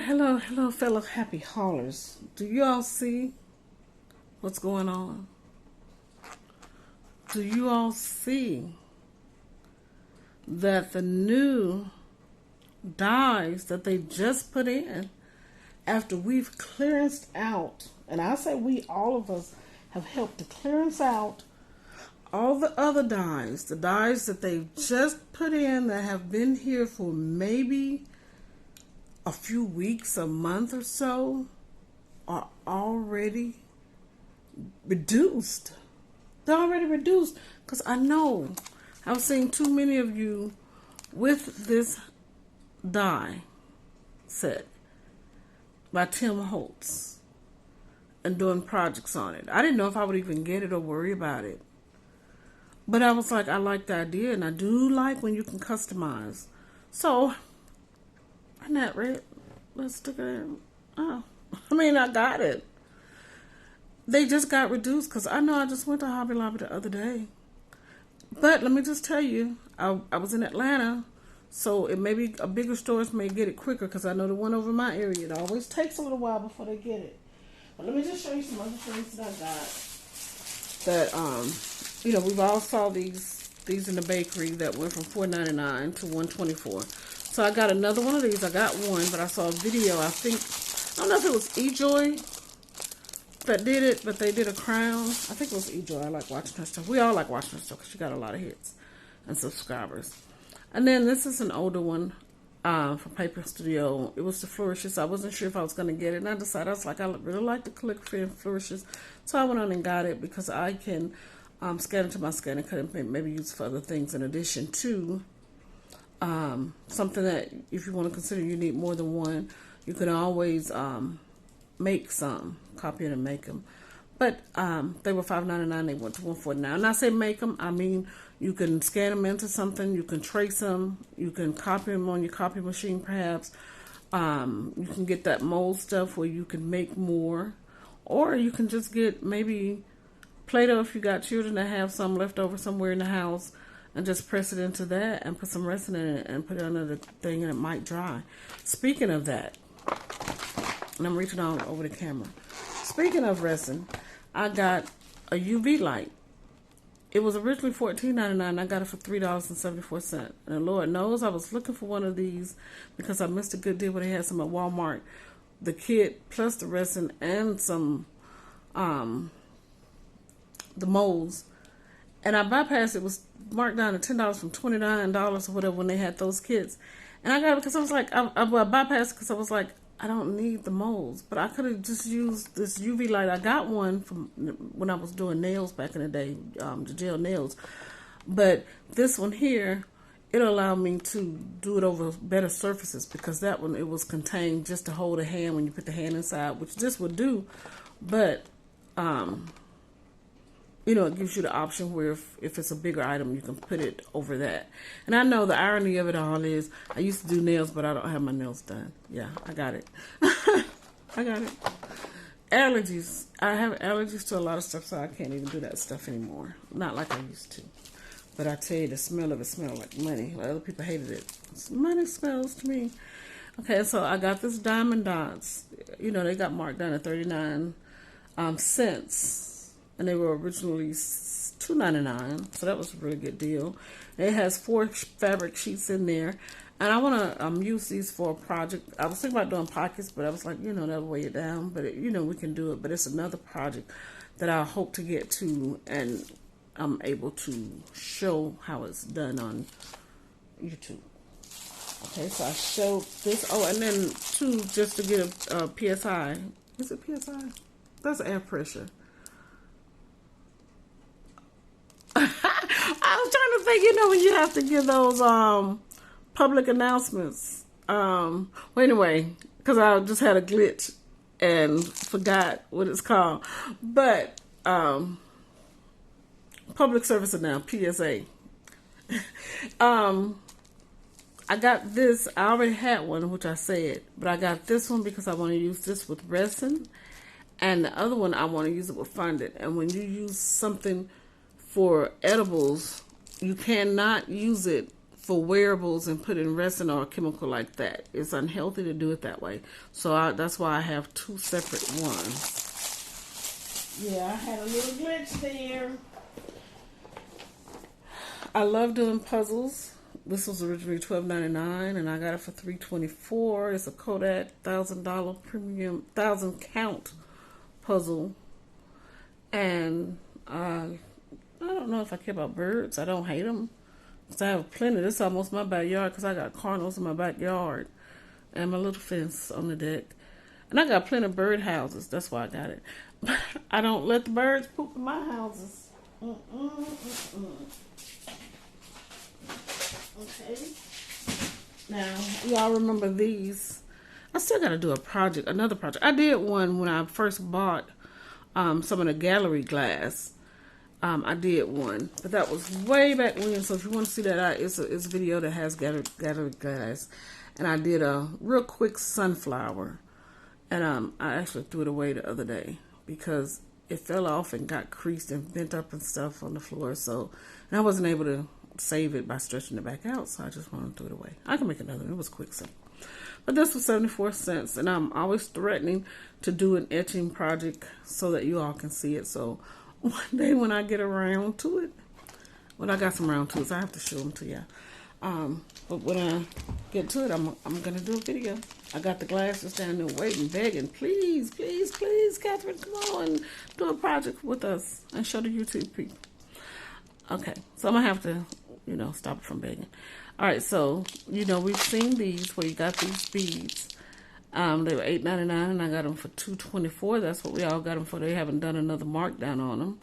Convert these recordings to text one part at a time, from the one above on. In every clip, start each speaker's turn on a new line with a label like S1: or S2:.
S1: Hello, fellow happy haulers. Do you all see what's going on? Do you all see that the new dyes that they just put in after we've clearanced out, and I say we, all of us, have helped to clearance out all the other dyes, the dyes that they've just put in that have been here for maybe a few weeks, a month or so, are already reduced. They're already reduced because I know I've seen too many of you with this dye set by Tim Holtz and doing projects on it. I didn't know if I would even get it or worry about it. But I was like, I like the idea, and I do like when you can customize. So, isn't that red? Let's stick it in. Oh, I got it. They just got reduced because I know I just went to Hobby Lobby the other day. But let me just tell you, I was in Atlanta, so it may be a bigger stores may get it quicker because I know the one over in my area, it always takes a little while before they get it. But let me just show you some other things that I got. That we've all saw these in the bakery that went from $4.99 to $1.24. So I got another one of these. I got one, but I saw a video. I don't know if it was eJoy that did it, but they did a crown. I think it was eJoy. I like watching her stuff. We all like watching her stuff because she got a lot of hits and subscribers. And then this is an older one from Paper Studio. It was the flourishes. I wasn't sure if I was going to get it, and I decided, I was like, I really like the calligraphy and flourishes. So I went on and got it because I can scan it to my scanner, cut it, and maybe use for other things in addition to something that if you want to consider you need more than one, you can always make some, copy it and make them. But they were $5.99, they went to $1.49. And I say make them, I mean you can scan them into something, you can trace them, you can copy them on your copy machine perhaps. You can get that mold stuff where you can make more, or you can just get maybe Play-Doh if you got children that have some left over somewhere in the house, and just press it into that and put some resin in it and put it under the thing and it might dry. Speaking of that, and I'm reaching all over the camera. Speaking of resin, I got a UV light. It was originally $14.99. I got it for $3.74. And Lord knows I was looking for one of these because I missed a good deal when they had some at Walmart. The kit plus the resin and some the molds. And I bypassed it. Was marked down to $10 from $29 or whatever when they had those kits. And I got it because I was like, I bypassed it because I was like, I don't need the molds. But I could have just used this UV light. I got one from when I was doing nails back in the day, the gel nails. But this one here, it'll allow me to do it over better surfaces because that one, it was contained just to hold a hand when you put the hand inside, which this would do. But, it gives you the option where if it's a bigger item, you can put it over that. And I know the irony of it all is I used to do nails, but I don't have my nails done. Yeah, I got it. I got it. Allergies. I have allergies to a lot of stuff, so I can't even do that stuff anymore. Not like I used to. But I tell you, the smell of it smelled like money. Other people hated it. Money smells to me. Okay, so I got this Diamond Dots. They got marked down at 39 cents. And they were originally $2.99, so that was a really good deal. It has 4 fabric sheets in there, and I want to use these for a project. I was thinking about doing pockets, but I was like, that'll weigh it down. But we can do it. But it's another project that I hope to get to, and I'm able to show how it's done on YouTube. Okay, so I showed this. Oh, and then just to get a PSI. Is it PSI? That's air pressure. I was trying to think, when you have to give those public announcements. Well, anyway, because I just had a glitch and forgot what it's called. But public service announcement, PSA. I got this. I already had one, which I said, but I got this one because I want to use this with resin, and the other one I want to use it with fondant. And when you use something for edibles, you cannot use it for wearables and put in resin or a chemical like that. It's unhealthy to do it that way. So that's why I have 2 separate ones. Yeah, I had a little glitch there. I love doing puzzles. This was originally $12.99 and I got it for $3.24. It's a Kodak $1,000 premium 1,000 count puzzle. And I don't know if I care about birds. I don't hate them. Because I have plenty. This is almost my backyard because I got cardinals in my backyard. And my little fence on the deck. And I got plenty of bird houses. That's why I got it. But I don't let the birds poop in my houses. Okay. Now, y'all remember these. I still got to do another project. I did one when I first bought some of the gallery glass. I did one, but that was way back when. So if you want to see that, it's a video that has gallery glass. And I did a real quick sunflower. And I actually threw it away the other day because it fell off and got creased and bent up and stuff on the floor. So, and I wasn't able to save it by stretching it back out, so I just wanted to throw it away. I can make another one. It was quick, so. But this was 74 cents, and I'm always threatening to do an etching project so that you all can see it. So one day when I get around to it, when I got some round tools, I have to show them to you. But when I get to it, I'm gonna do a video. I got the glasses down there waiting, begging, please, please, please, Catherine, come on, do a project with us and show the YouTube people. Okay, so I'm gonna have to, stop it from begging. All right, so we've seen these where you got these beads. They were $8.99 and I got them for $2.24. That's what we all got them for. They haven't done another markdown on them.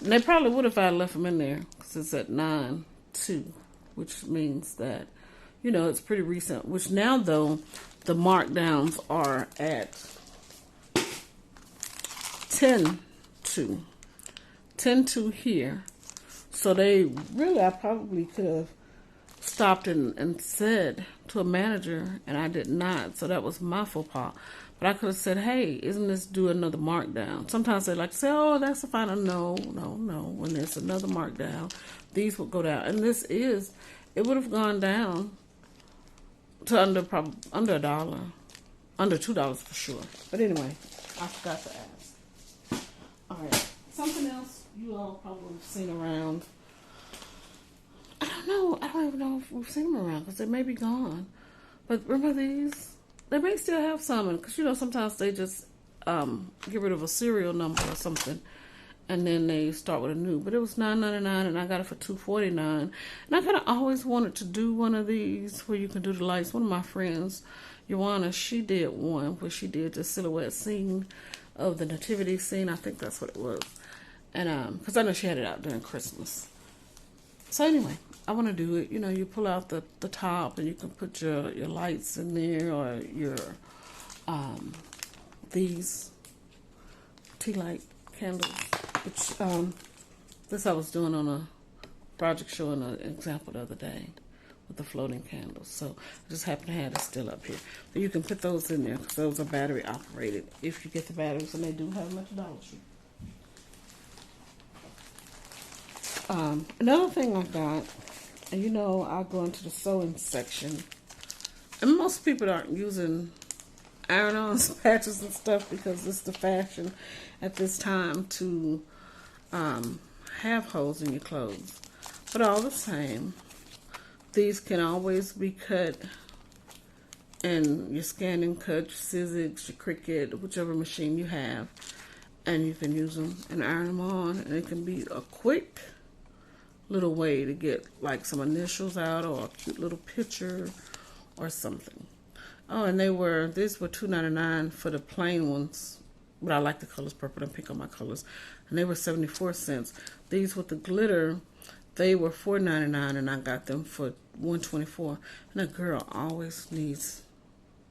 S1: And they probably would if I left them in there because it's at 9.2, which means that it's pretty recent. Which now though the markdowns are at 10.2. 10.2 here. So I probably could have stopped and said to a manager, and I did not. So that was my faux pas. But I could have said, hey, isn't this due another markdown? Sometimes they like to say, oh, that's a final. No. When there's another markdown, these will go down. And it would have gone down to under $1, under $2 for sure. But anyway, I forgot to ask. All right, something else you all probably have seen around. I don't even know if we've seen them around because they may be gone. But remember these? They may still have some, because sometimes they just get rid of a serial number or something, and then they start with a new. But it was $9.99, and I got it for $2.49. And I kind of always wanted to do one of these where you can do the lights. One of my friends, Joanna, she did one where she did the silhouette scene of the nativity scene. I think that's what it was. And because I know she had it out during Christmas. So anyway, I want to do it. You pull out the top and you can put your lights in there, or your these tea light candles, which this I was doing on a project showing an example the other day with the floating candles. So I just happen to have it still up here. But you can put those in there because those are battery operated if you get the batteries, and they do have them at the Dollar Tree. Another thing I got, and I'll go into the sewing section, and most people aren't using iron-ons, patches and stuff because it's the fashion at this time to have holes in your clothes. But all the same, these can always be cut in your scan and cut, your Sizzix, your Cricut, whichever machine you have, and you can use them and iron them on, and it can be a quick little way to get like some initials out or a cute little picture or something. Oh, and these were $2.99 for the plain ones, but I like the colors purple and pink on my colors, and they were 74 cents. These with the glitter, they were $4.99, and I got them for $1.24. And a girl always needs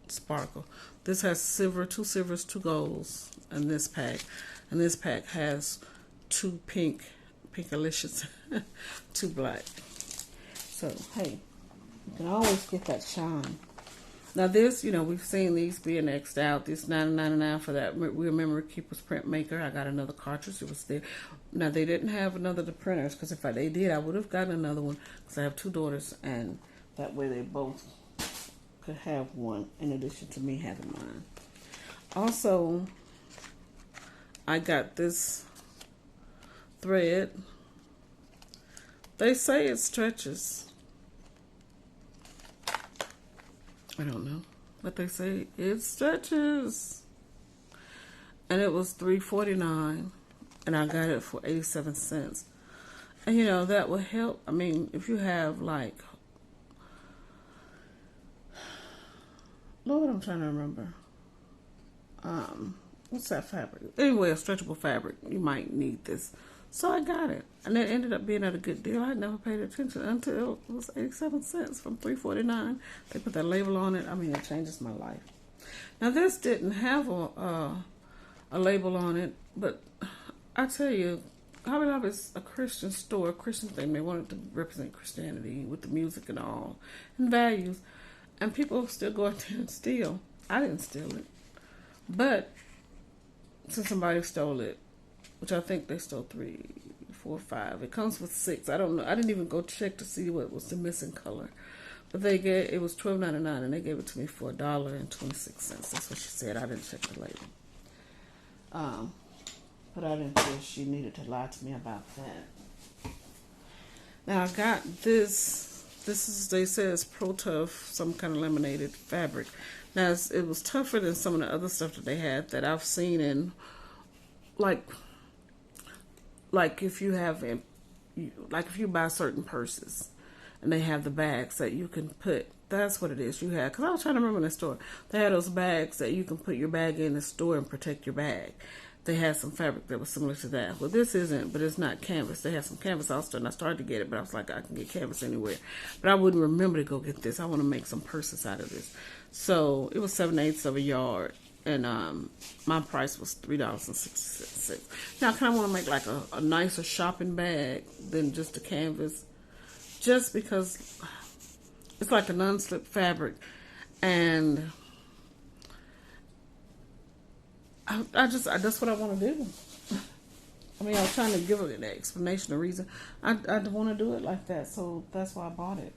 S1: sparkle. This has silver, 2 silvers, 2 golds in this pack, and this pack has 2 pinkalicious, 2 black. So hey, you can always get that shine. Now this, we've seen these being X'd out. This $9.99 for that We Remember Keeper's Printmaker. I got another cartridge. It was there. Now they didn't have another of the printers, because if they did, I would have gotten another one, because I have 2 daughters, and that way they both could have one in addition to me having mine. Also, I got this thread. They say it stretches. I don't know, but they say it stretches. And it was $3.49, and I got it for 87 cents. And that would help. I mean, if you have like, Lord, I'm trying to remember. What's that fabric? Anyway, a stretchable fabric. You might need this. So I got it. And it ended up being at a good deal. I never paid attention until it was 87 cents from $3.49. They put that label on it. I mean, it changes my life. Now, this didn't have a label on it, but I tell you, Hobby Lobby is a Christian store, a Christian thing. They wanted to represent Christianity with the music and all, and values. And people still go out there and steal. I didn't steal it. But since somebody stole it, which I think they stole 3, 4, 5. It comes with 6. I don't know. I didn't even go check to see what was the missing color. But it was $12.99, and they gave it to me for $1.26. That's what she said. I didn't check the label. But I didn't feel she needed to lie to me about that. Now I got this. This is, they say it's Pro Tough, some kind of laminated fabric. Now it was tougher than some of the other stuff that they had that I've seen in, like if you have, like if you buy certain purses and they have the bags that you can put, that's what it is you had. Because I was trying to remember in the store, they had those bags that you can put your bag in the store and protect your bag. They had some fabric that was similar to that. Well, this isn't, but it's not canvas. They had some canvas also, and I started to get it, but I was like, I can get canvas anywhere. But I wouldn't remember to go get this. I want to make some purses out of this. So it was 7/8 of a yard, and my price was $3.66. Now I kind of want to make like a nicer shopping bag than just a canvas, just because it's like a non-slip fabric, and that's what I want to do. I mean, I was trying to give it an explanation, a reason. I want to do it like that, so that's why I bought it.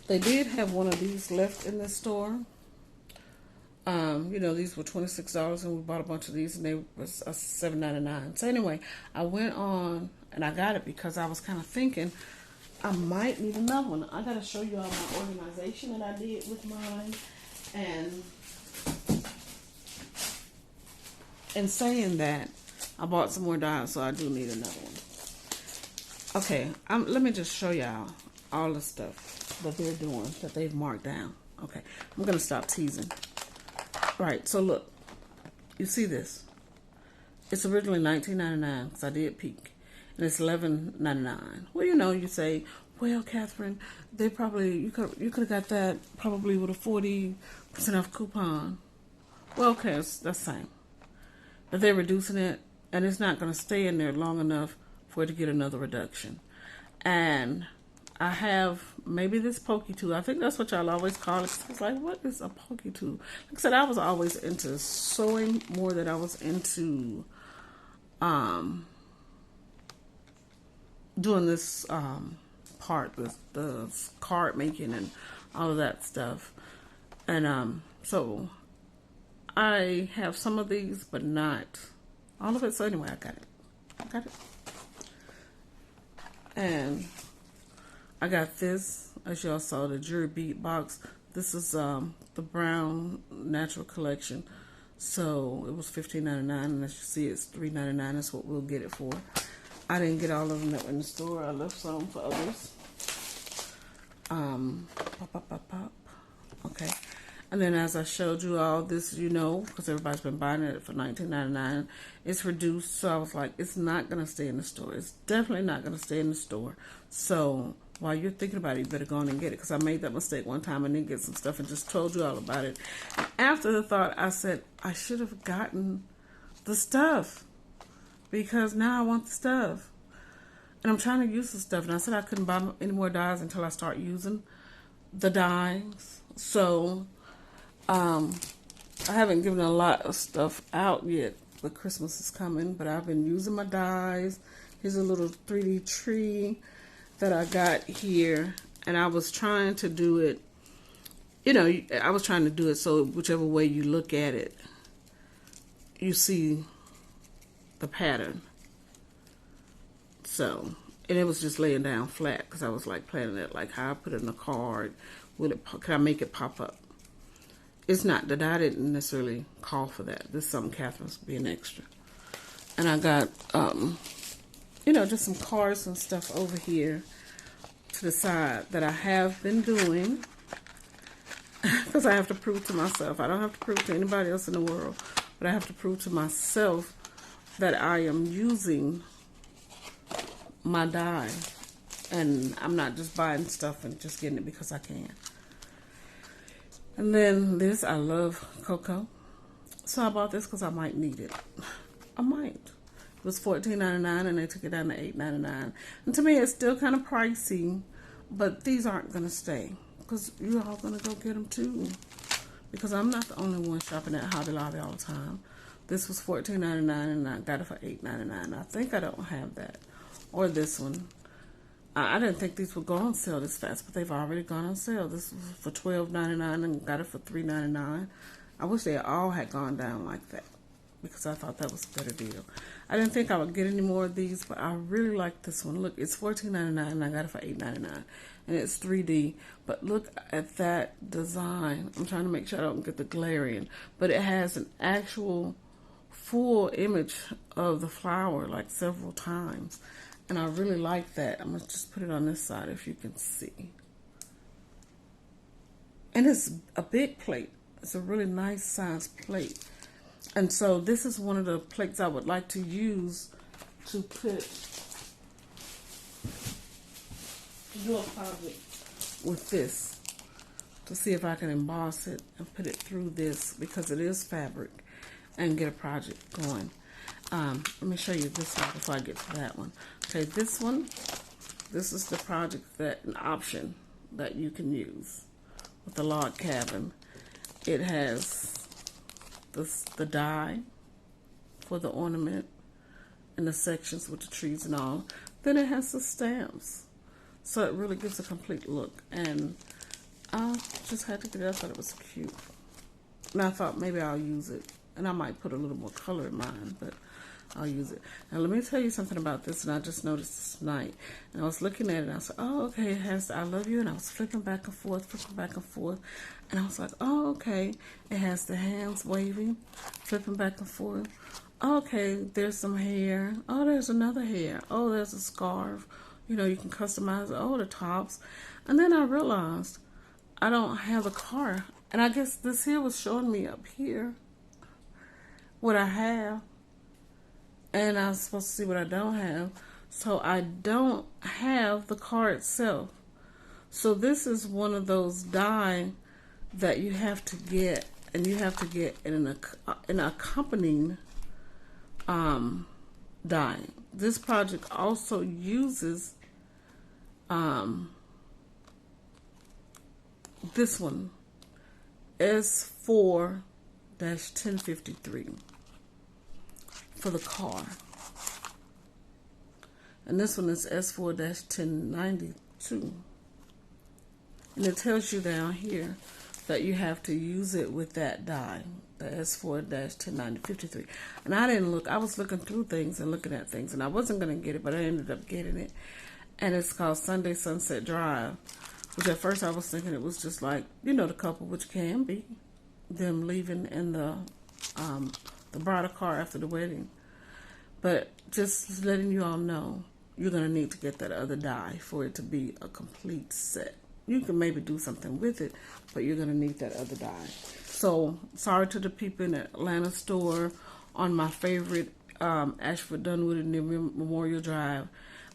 S1: They did have one of these left in the store. These were $26, and we bought a bunch of these, and they was $7.99. So anyway, I went on and I got it because I was kind of thinking I might need another one. I got to show you all my organization that I did with mine. And in saying that, I bought some more dyes, so I do need another one. Okay, let me just show y'all all the stuff that they're doing, that they've marked down. Okay, I'm going to stop teasing. Right, so look. You see this? It's originally $19.99, because I did peek. And it's $11.99. Well, you say, well, Catherine, you could have got that probably with a 40% off coupon. Well, okay, that's the same. But they're reducing it, and it's not going to stay in there long enough for it to get another reduction. And I have maybe this pokey tool. I think that's what y'all always call it. It's like, what is a pokey tool? Like I said, I was always into sewing more than I was into doing this part with the card making and all of that stuff. And so I have some of these, but not all of it. So anyway, I got it. And I got this, as y'all saw, the jewelry bead box. This is the brown natural collection. So it was $15.99, and as you see, it's $3.99. That's what we'll get it for. I didn't get all of them that were in the store. I left some for others. Pop. Okay. And then as I showed you all this, because everybody's been buying it for $19.99, it's reduced. So I was like, it's not going to stay in the store. It's definitely not going to stay in the store. So while you're thinking about it, you better go on and get it. Because I made that mistake one time and didn't get some stuff and just told you all about it. And after the thought, I said, I should have gotten the stuff. Because now I want the stuff. And I'm trying to use this stuff. And I said I couldn't buy any more dyes until I start using the dyes. So, I haven't given a lot of stuff out yet, but Christmas is coming. But I've been using my dyes. Here's a little 3D tree that I got here. And I was trying to do it, I was trying to do it so whichever way you look at it, you see the pattern. So, and it was just laying down flat because I was like planning it, like how I put it in a card. Can I make it pop up? It's not, the dye didn't necessarily call for that. This is something Catherine's being extra. And I got, just some cards and stuff over here to the side that I have been doing because I have to prove to myself. I don't have to prove to anybody else in the world, but I have to prove to myself that I am using my dye and I'm not just buying stuff and just getting it because I can. And then this, I love cocoa, so I bought this because I might need it. I might. It was $14.99 and they took it down to $8.99. And to me, it's still kind of pricey, but these aren't going to stay because you're all going to go get them too. Because I'm not the only one shopping at Hobby Lobby all the time. This was $14.99 and I got it for $8.99. I think I don't have that. Or this one. I didn't think these would go on sale this fast, but they've already gone on sale. This was for $12.99 and got it for $3.99. I wish they all had gone down like that because I thought that was a better deal. I didn't think I would get any more of these, but I really like this one. Look, it's $14.99 and I got it for $8.99. And it's 3D. But look at that design. I'm trying to make sure I don't get the glaring. But it has an actual full image of the flower like several times. And I really like that. I'm going to just put it on this side if you can see. And it's a big plate. It's a really nice size plate. And so this is one of the plates I would like to use to do a project with this. To see if I can emboss it and put it through this because it is fabric and get a project going. Let me show you this one before I get to that one. Okay, this one, this is the project an option that you can use with the log cabin. It has the die for the ornament and the sections with the trees and all. Then it has the stamps. So it really gives a complete look. And I just had to get it. I thought it was cute. And I thought maybe I'll use it. And I might put a little more color in mine, but I'll use it. Now let me tell you something about this, and I just noticed this tonight. And I was looking at it, and I said, oh, okay, it has the I love you, and I was flipping back and forth, and I was like, oh, okay, it has the hands waving, flipping back and forth. Okay, there's some hair. Oh, there's another hair. Oh, there's a scarf. You can customize it. Oh, the tops. And then I realized I don't have a car, and I guess this here was showing me up here what I have. And I was supposed to see what I don't have. So I don't have the car itself. So this is one of those die that you have to get. And you have to get an accompanying die. This project also uses this one. S4-1053. For the car. And this one is S4-1092. And it tells you down here that you have to use it with that die, the S4-1053. And I didn't look. I was looking through things and looking at things, and I wasn't going to get it, but I ended up getting it. And it's called Sunday Sunset Drive, which at first I was thinking it was just like, the couple, which can be them leaving in the bridal car after the wedding. But just letting you all know, you're going to need to get that other die for it to be a complete set. You can maybe do something with it, but you're going to need that other die. So, sorry to the people in the Atlanta store on my favorite Ashford Dunwoody near Memorial Drive.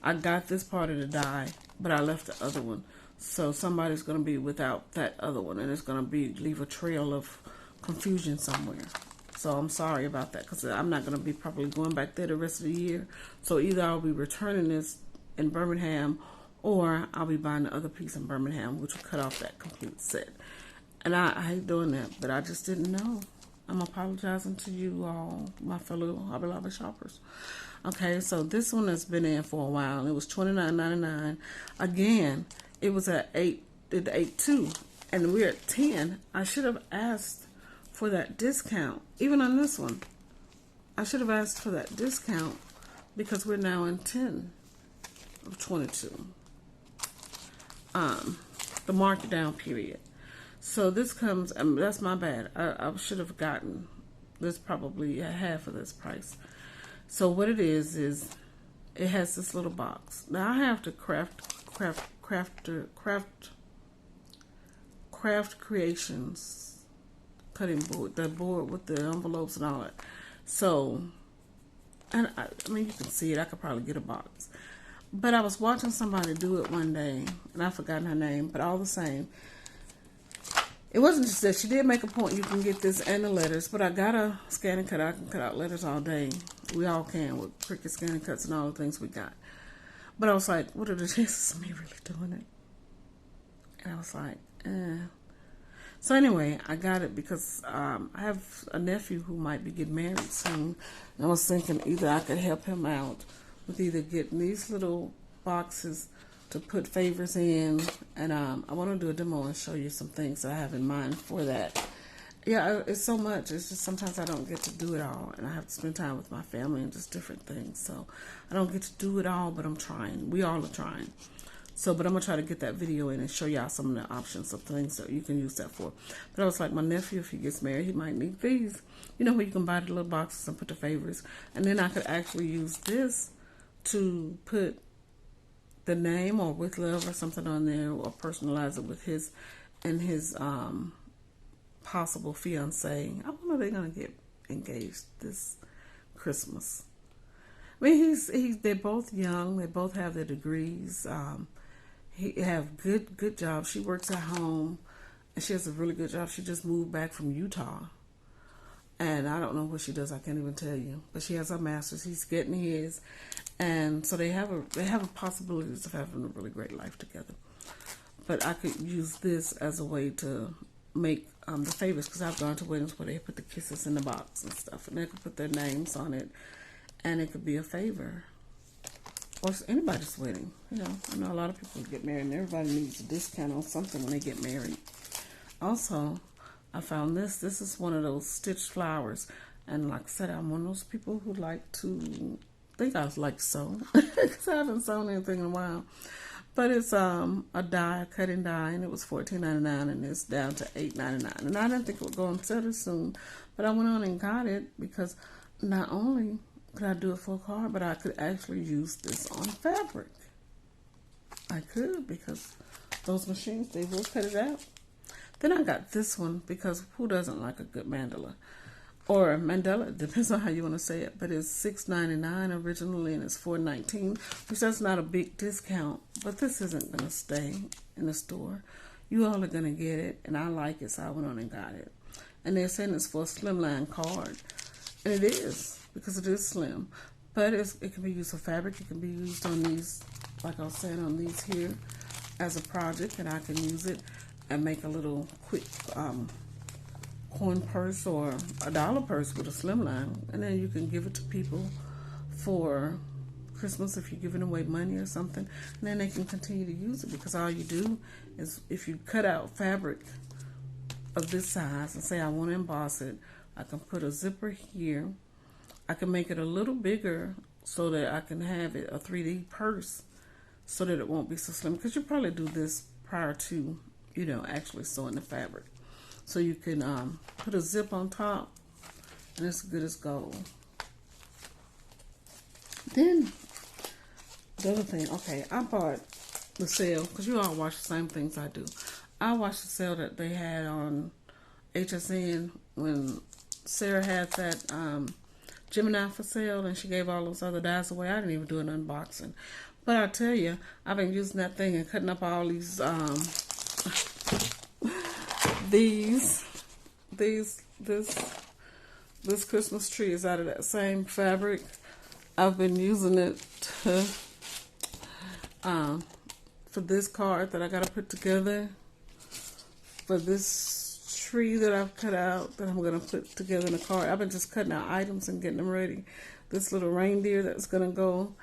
S1: I got this part of the die, but I left the other one. So, somebody's going to be without that other one, and it's going to leave a trail of confusion somewhere. So I'm sorry about that because I'm not going to be probably going back there the rest of the year. So either I'll be returning this in Birmingham, or I'll be buying the other piece in Birmingham, which will cut off that complete set. And I hate doing that, but I just didn't know. I'm apologizing to you all, my fellow Hobby Lobby shoppers. Okay, so this one has been in for a while. It was $29.99. Again, it was at 8.2, and we're at 10. I should have asked for that discount. Even on this one, I should have asked for that discount because we're now in 10 of 22. The markdown period. So this comes, that's my bad. I should have gotten this probably at half of this price. So what it is it has this little box. Now I have to craft creations cutting board, the board with the envelopes and all that. So, and I mean, you can see it. I could probably get a box. But I was watching somebody do it one day, and I've forgotten her name, but all the same, it wasn't just that. She did make a point you can get this and the letters, but I got a scan and cut. I can cut out letters all day. We all can with Cricut scan and cuts and all the things we got. But I was like, what are the chances of me really doing it? And I was like, So anyway, I got it because I have a nephew who might be getting married soon. And I was thinking either I could help him out with either getting these little boxes to put favors in, and I want to do a demo and show you some things that I have in mind for that. Yeah, it's so much. It's just sometimes I don't get to do it all, and I have to spend time with my family and just different things. So I don't get to do it all, but I'm trying. We all are trying. So, but I'm going to try to get that video in and show y'all some of the options of things that you can use that for. But I was like, my nephew, if he gets married, he might need these. You know, where you can buy the little boxes and put the favors. And then I could actually use this to put the name or with love or something on there, or personalize it with his and his possible fiance. I wonder if they're going to get engaged this Christmas. I mean, they're both young. They both have their degrees. He have good jobs. She works at home, and she has a really good job. She just moved back from Utah, and I don't know what she does. I can't even tell you. But she has her master's. He's getting his, and so they have a possibilities of having a really great life together. But I could use this as a way to make the favors, because I've gone to weddings where they put the kisses in the box and stuff, and they could put their names on it, and it could be a favor. Or anybody's wedding. You know, I know a lot of people get married, and everybody needs a discount on something when they get married. Also, I found this. This is one of those stitched flowers. And like I said, I'm one of those people who like to think I like to sew, because I haven't sewn anything in a while. But it's a cutting die, and it was $14.99, and it's down to $8.99. And I didn't think it would go on sale soon, but I went on and got it because not only could I do it for a card, but I could actually use this on fabric. I could, because those machines, they will cut it out. Then I got this one because who doesn't like a good mandala? Or mandala, depends on how you want to say it. But it's $6.99 originally, and it's $4.19, which that's not a big discount. But this isn't going to stay in the store. You all are going to get it, and I like it, so I went on and got it. And they're saying it's for a slimline card. And it is, because it is slim. But it can be used for fabric. It can be used on these, like I was saying, on these here as a project. And I can use it and make a little quick coin purse or $1 purse with a slimline. And then you can give it to people for Christmas if you're giving away money or something. And then they can continue to use it, because all you do is, if you cut out fabric of this size and say I want to emboss it, I can put a zipper here. I can make it a little bigger so that I can have it a 3D purse, so that it won't be so slim. Because you probably do this prior to, you know, actually sewing the fabric. So you can put a zip on top, and it's good as gold. Then the other thing, okay, I bought the sale, because you all watch the same things I do. I watched the sale that they had on HSN when Sarah had that Gemini for sale, and she gave all those other dies away. I didn't even do an unboxing. But I tell you, I've been using that thing and cutting up all these this Christmas tree is out of that same fabric. I've been using it to for this card that I got to put together, for this tree that I've cut out that I'm going to put together in a card. I've been just cutting out items and getting them ready. This little reindeer that's going to go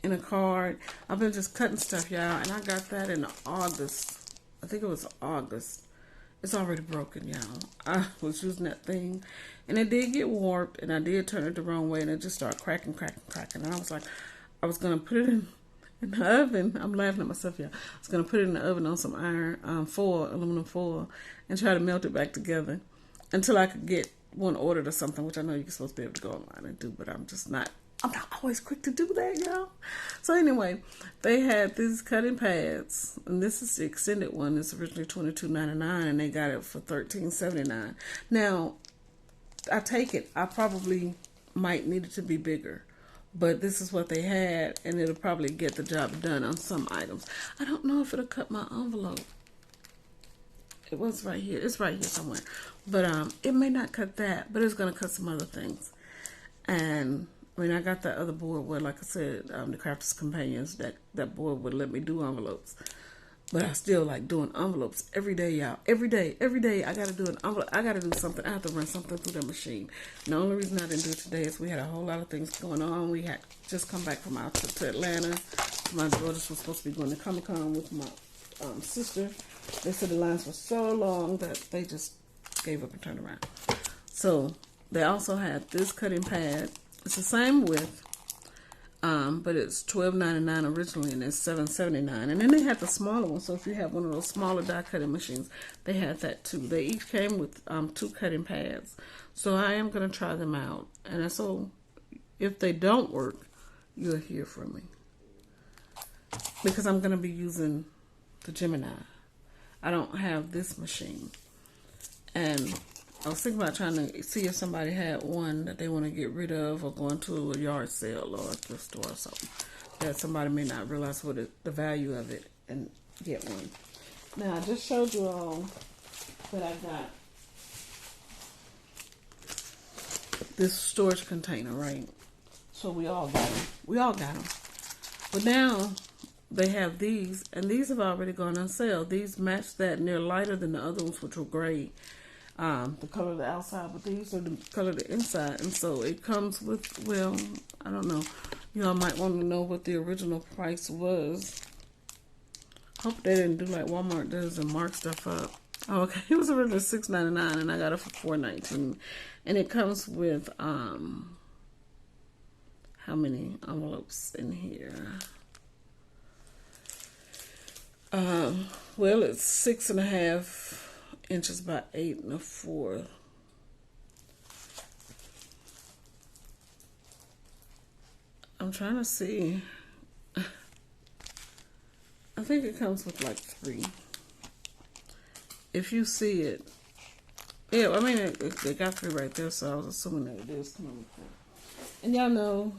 S1: in a card. I've been just cutting stuff, y'all, and I got that in August. I think it was August. It's already broken, y'all. I was using that thing, and it did get warped, and I did turn it the wrong way, and it just started cracking. And I was like, I was going to put it in the oven. I'm laughing at myself, y'all. I was going to put it in the oven on some iron foil, aluminum foil, and try to melt it back together until I could get one ordered or something, which I know you're supposed to be able to go online and do, but I'm not always quick to do that, y'all. So anyway, they had these cutting pads, and this is the extended one. It's originally $22.99, and they got it for $13.79. Now, I take it, I probably might need it to be bigger, but this is what they had, and it'll probably get the job done on some items. I don't know if it'll cut my envelope. It was right here. It's right here somewhere. But it may not cut that, but it's going to cut some other things. And I mean, I got that other board where, like I said, the Crafters Companions, that board would let me do envelopes. But I still like doing envelopes every day, y'all. Every day, I got to do an envelope. I got to do something. I have to run something through the machine. And the only reason I didn't do it today is we had a whole lot of things going on. We had just come back from our trip to Atlanta. My daughters were supposed to be going to Comic-Con with my sister. They said the lines were so long that they just gave up and turned around. So they also had this cutting pad. It's the same width, but it's $12.99 originally, and it's $7.79. And then they had the smaller one. So if you have one of those smaller die cutting machines, they had that too. They each came with 2 cutting pads. So I am going to try them out. And so if they don't work, you'll hear from me, because I'm going to be using the Gemini. I don't have this machine, and I was thinking about trying to see if somebody had one that they want to get rid of, or going to a yard sale or a thrift store or something that somebody may not realize what the value of it, and get one. Now, I just showed you all that I got this storage container, right? So we all got them. We all got them. But now they have these, and these have already gone on sale. These match that, and they're lighter than the other ones, which were gray. The color of the outside, but these are the color of the inside. And so it comes with, well, I don't know. Y'all might want to know what the original price was. Hope they didn't do like Walmart does and mark stuff up. Oh, okay. It was originally $6.99, and I got it for $4.19. And it comes with, how many envelopes in here? Well, it's 6.5 inches by 8 1/4. I'm trying to see. I think it comes with like 3. If you see it, yeah. I mean, they got 3 right there, so I was assuming that it is coming with 3. And y'all know,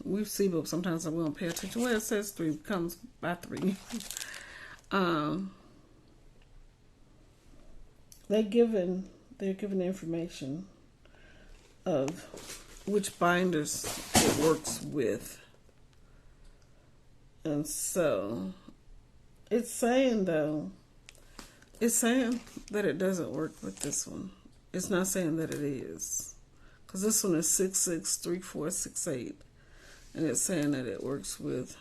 S1: we see books sometimes we don't pay attention. Well, it says 3 comes by 3. They're given information of which binders it works with. And so it's saying that it doesn't work with this one. It's not saying that it is, because this one is 663468, and it's saying that it works with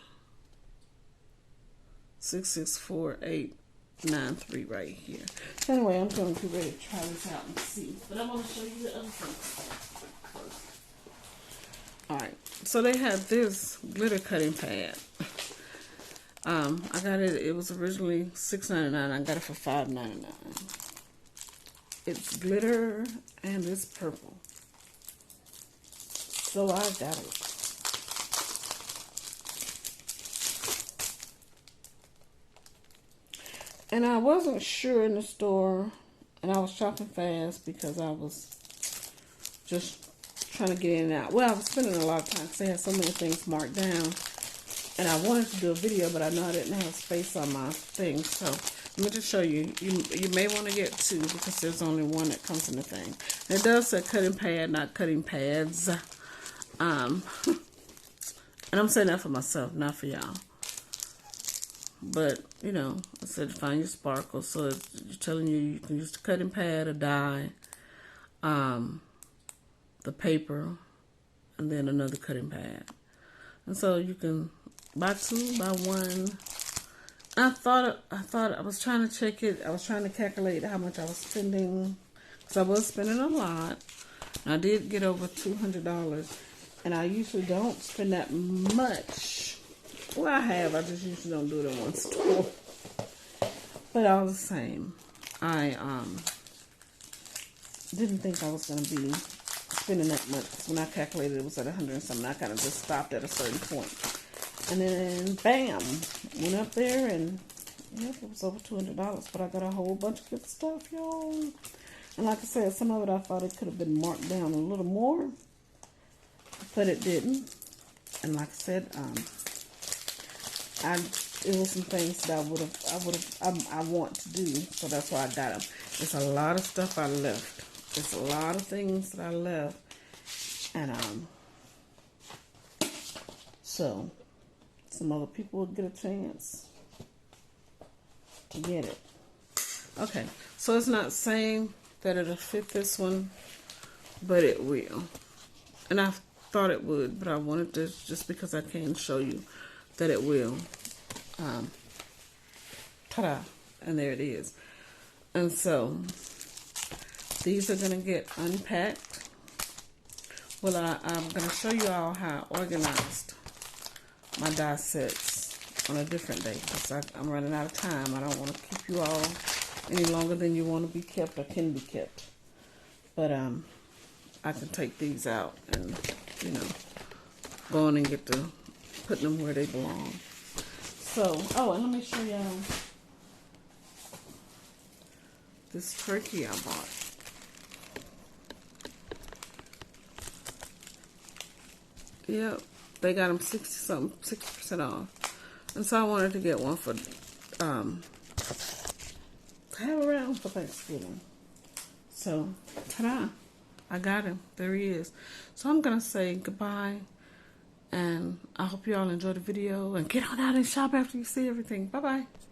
S1: 664893 right here. So anyway, I'm going to be ready to try this out and see. But I want to show you the other thing first. Alright, so they had this glitter cutting pad. I got it was originally $6.99. I got it for $5.99. It's glitter and it's purple. So I got it. And I wasn't sure in the store, and I was shopping fast because I was just trying to get in and out. Well, I was spending a lot of time because they had so many things marked down. And I wanted to do a video, but I know I didn't have space on my thing. So let me just show you. You may want to get 2 because there's only 1 that comes in the thing. And it does say cutting pad, not cutting pads. And I'm saying that for myself, not for y'all. But, you know, I said find your sparkle. So it's telling you can use the cutting pad, a die, the paper, and then another cutting pad. And so you can buy two, buy one. I thought I was trying to check it. I was trying to calculate how much I was spending, because I was spending a lot. And I did get over $200, and I usually don't spend that much. Well, I have. I just usually don't do it in one store. But all the same, I didn't think I was going to be spending that much. Because when I calculated, it was at 100 and something. I kind of just stopped at a certain point. And then, bam, went up there, and yep, it was over $200. But I got a whole bunch of good stuff, y'all. And like I said, some of it I thought it could have been marked down a little more, but it didn't. And like I said, it was some things that I want to do, so that's why I got them. It's a lot of stuff I left. It's a lot of things that I left, and so some other people will get a chance to get it. Okay, so it's not saying that it'll fit this one, but it will. And I thought it would, but I wanted to, just because I can show you that it will. Ta-da! And there it is. And so these are going to get unpacked. Well, I'm going to show you all how I organized my die sets on a different day, because I'm running out of time. I don't want to keep you all any longer than you want to be kept or can be kept. But I can take these out and, you know, go on and get to putting them where they belong. So, oh, and let me show y'all this turkey I bought. Yep, they got them 60% off. And so I wanted to get one for have around for Thanksgiving. So, ta-da! I got him. There he is. So I'm going to say goodbye. And I hope you all enjoyed the video. And get on out and shop after you see everything. Bye-bye.